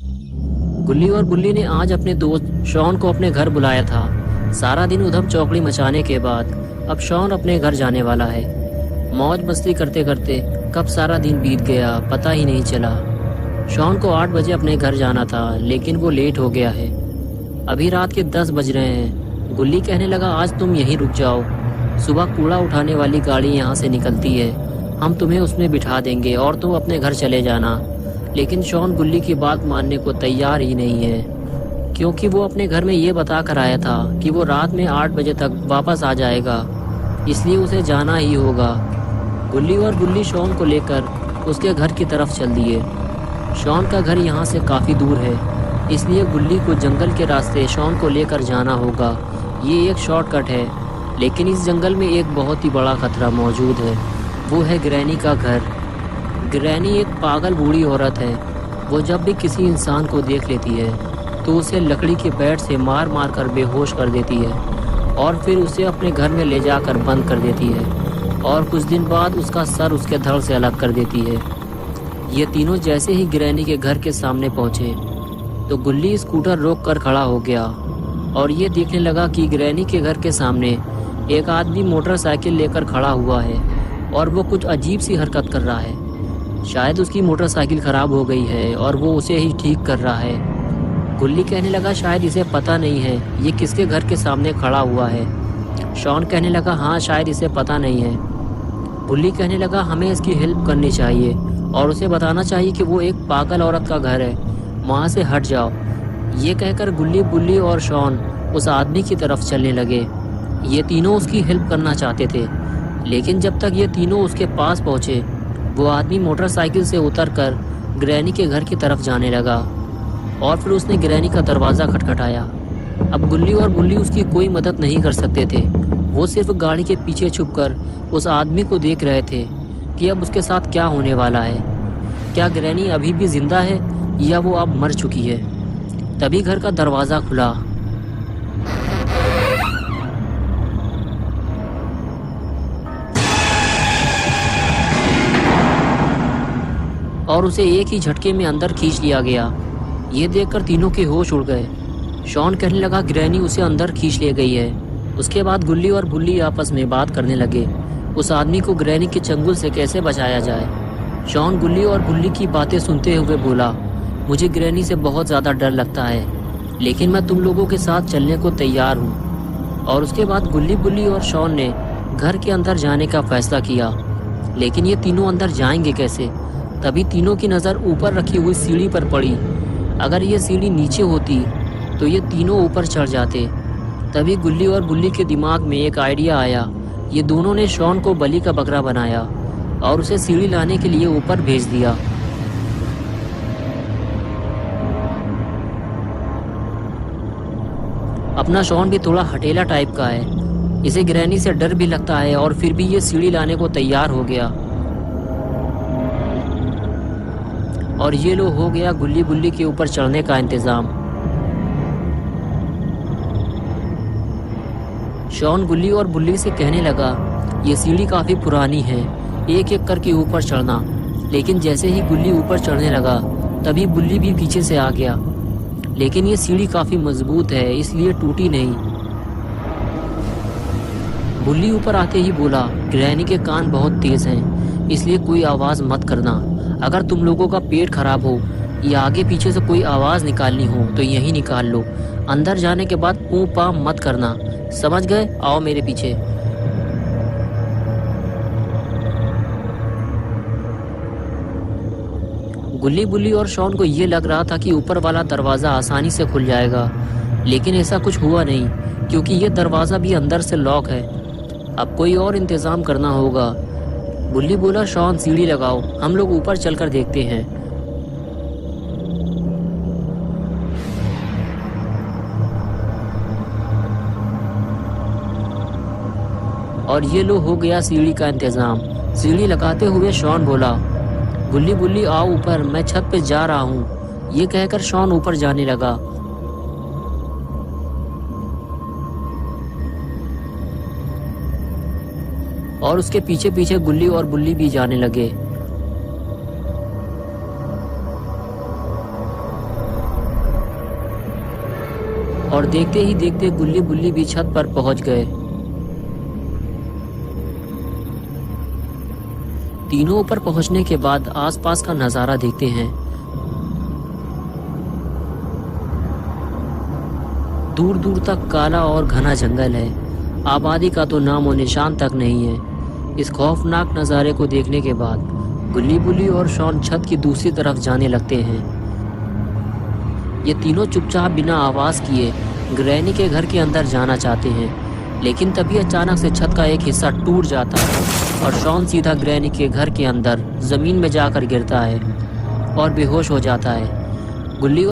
गुल्ली और बुल्ली ने आज अपने दोस्त शॉन को अपने घर बुलाया था। सारा दिन उधम चौकड़ी मचाने के बाद अब शॉन अपने घर जाने वाला है। मौज मस्ती करते करते कब सारा दिन बीत गया पता ही नहीं चला। शॉन को 8 बजे अपने घर जाना था, लेकिन वो लेट हो गया है। अभी रात के 10 बज रहे हैं। गुल्ली कहने लगा, आज तुम यहीं रुक जाओ, सुबह कूड़ा उठाने वाली गाड़ी यहाँ से निकलती है, हम तुम्हें उसमें बिठा देंगे और तुम अपने घर चले जाना। लेकिन शॉन गुल्ली की बात मानने को तैयार ही नहीं है, क्योंकि वो अपने घर में ये बता कर आया था कि वो रात में 8 बजे तक वापस आ जाएगा, इसलिए उसे जाना ही होगा। गुल्ली और बुल्ली शॉन को लेकर उसके घर की तरफ चल दिए। शॉन का घर यहाँ से काफ़ी दूर है, इसलिए गुल्ली को जंगल के रास्ते शॉन को लेकर जाना होगा। ये एक शॉर्टकट है, लेकिन इस जंगल में एक बहुत ही बड़ा खतरा मौजूद है। वो है ग्रैनी का घर। ग्रैनी एक पागल बूढ़ी औरत है। वो जब भी किसी इंसान को देख लेती है तो उसे लकड़ी के बैट से मार मार कर बेहोश कर देती है और फिर उसे अपने घर में ले जाकर बंद कर देती है और कुछ दिन बाद उसका सर उसके धड़ से अलग कर देती है। ये तीनों जैसे ही ग्रैनी के घर के सामने पहुँचे तो गुल्ली स्कूटर रोक कर खड़ा हो गया और ये देखने लगा कि ग्रैनी के घर के सामने एक आदमी मोटरसाइकिल लेकर खड़ा हुआ है और वो कुछ अजीब सी हरकत कर रहा है। शायद उसकी मोटरसाइकिल ख़राब हो गई है और वो उसे ही ठीक कर रहा है। गुल्ली कहने लगा, शायद इसे पता नहीं है ये किसके घर के सामने खड़ा हुआ है। शॉन कहने लगा, हाँ शायद इसे पता नहीं है। गुल्ली कहने लगा, हमें इसकी हेल्प करनी चाहिए और उसे बताना चाहिए कि वो एक पागल औरत का घर है, वहाँ से हट जाओ। ये कहकर गुल्ली, बुल्ली और शॉन उस आदमी की तरफ चलने लगे। ये तीनों उसकी हेल्प करना चाहते थे, लेकिन जब तक ये तीनों उसके पास पहुँचे वो आदमी मोटरसाइकिल से उतरकर ग्रैनी के घर की तरफ जाने लगा और फिर उसने ग्रैनी का दरवाज़ा खटखटाया। अब गुल्ली और बुल्ली उसकी कोई मदद नहीं कर सकते थे। वो सिर्फ गाड़ी के पीछे छुपकर उस आदमी को देख रहे थे कि अब उसके साथ क्या होने वाला है। क्या ग्रैनी अभी भी जिंदा है या वो अब मर चुकी है? तभी घर का दरवाज़ा खुला और उसे एक ही झटके में अंदर खींच लिया गया। ये देखकर तीनों के होश उड़ गए। शॉन कहने लगा, ग्रैनी उसे अंदर खींच ले गई है। उसके बाद गुल्ली और बुल्ली आपस में बात करने लगे, उस आदमी को ग्रैनी के चंगुल से कैसे बचाया जाए। शॉन गुल्ली और बुल्ली की बातें सुनते हुए बोला, मुझे ग्रैनी से बहुत ज़्यादा डर लगता है, लेकिन मैं तुम लोगों के साथ चलने को तैयार हूँ। और उसके बाद गुल्ली, बुल्ली और शॉन ने घर के अंदर जाने का फैसला किया, लेकिन ये तीनों अंदर जाएंगे कैसे? तभी तीनों की नज़र ऊपर रखी हुई सीढ़ी पर पड़ी। अगर ये सीढ़ी नीचे होती तो ये तीनों ऊपर चढ़ जाते। तभी गुल्ली और बुल्ली के दिमाग में एक आइडिया आया। ये दोनों ने शॉन को बलि का बकरा बनाया और उसे सीढ़ी लाने के लिए ऊपर भेज दिया। अपना शॉन भी थोड़ा हटेला टाइप का है, इसे ग्रैनी से डर भी लगता है और फिर भी ये सीढ़ी लाने को तैयार हो गया। और ये लो हो गया गुल्ली बुल्ली के ऊपर चढ़ने का इंतज़ाम। शॉन गुल्ली और बुल्ली से कहने लगा, ये सीढ़ी काफ़ी पुरानी है, एक एक करके ऊपर चढ़ना। लेकिन जैसे ही गुल्ली ऊपर चढ़ने लगा तभी बुल्ली भी पीछे से आ गया। लेकिन ये सीढ़ी काफ़ी मजबूत है, इसलिए टूटी नहीं। बुल्ली ऊपर आते ही बोला, ग्रैनी के कान बहुत तेज़ हैं, इसलिए कोई आवाज़ मत करना। अगर तुम लोगों का पेट खराब हो या आगे पीछे से कोई आवाज़ निकालनी हो तो यहीं निकाल लो। अंदर जाने के बाद पू पा मत करना, समझ गए? आओ मेरे पीछे। गुल्ली, बुल्ली और शॉन को ये लग रहा था कि ऊपर वाला दरवाज़ा आसानी से खुल जाएगा, लेकिन ऐसा कुछ हुआ नहीं, क्योंकि ये दरवाज़ा भी अंदर से लॉक है। अब कोई और इंतज़ाम करना होगा। बुल्ली बोला, शॉन सीढ़ी लगाओ, हम लोग ऊपर चलकर देखते हैं। और ये लो हो गया सीढ़ी का इंतज़ाम। सीढ़ी लगाते हुए शॉन बोला, गुल्ली, बुल्ली आओ ऊपर, मैं छत पे जा रहा हूँ। ये कहकर शॉन ऊपर जाने लगा। और उसके पीछे पीछे गुल्ली और बुल्ली भी जाने लगे। और देखते ही देखते गुल्ली बुल्ली भी छत पर पहुंच गए। तीनों ऊपर पहुंचने के बाद आसपास का नजारा देखते हैं। दूर दूर तक काला और घना जंगल है। आबादी का तो नामो निशान तक नहीं है। इस खौफनाक नज़ारे को देखने के बाद गुल्ली बुल्ली और शॉन छत की दूसरी तरफ जाने लगते हैं। ये तीनों चुपचाप बिना आवाज़ किए ग्रैनी के घर के अंदर जाना चाहते हैं, लेकिन तभी अचानक से छत का एक हिस्सा टूट जाता है और शॉन सीधा ग्रैनी के घर के अंदर ज़मीन में जाकर गिरता है और बेहोश हो जाता है। गुल्ली